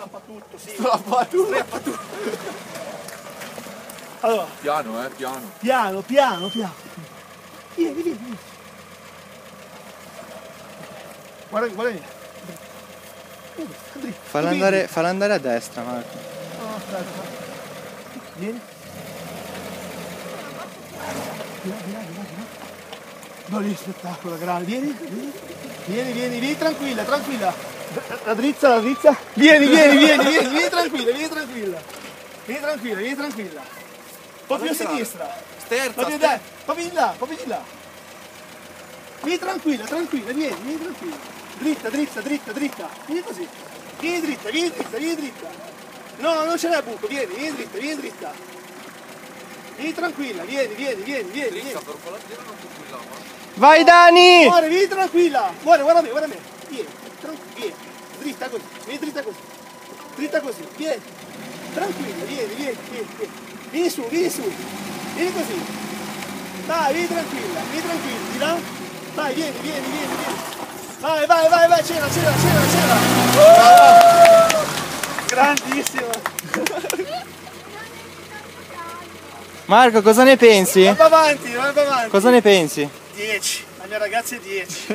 strappa tutto, sì. Strappa tutto. Strappa tutto. Allora. Piano, piano. Piano, piano, piano. Vieni, vieni, vieni. Guarda lì. Falla andare a destra, Marco. No, aspetta. Vieni. Di là. No, lì, spettacolo, grande. Vieni, tranquilla. La drizza. Vieni, tranquilla. Vieni tranquilla. Un po' più a sinistra. Sterza. Proprio di là. Vieni tranquilla, vieni tranquilla. Dritta. Vieni così. Vieni dritta. No, non ce n'è buco, vieni dritta. Vieni tranquilla, vieni. Vai Dani! Amore, vieni tranquilla. Guarda me. Vieni. Dritta così. Vieni. Tranquilla, vieni. Vieni su. Vieni così. Dai, vieni tranquilla. Di là. Vai, vieni. Vai, c'era. Grandissima. Marco, cosa ne pensi? Vai avanti. Cosa ne pensi? 10. La mia ragazza è 10.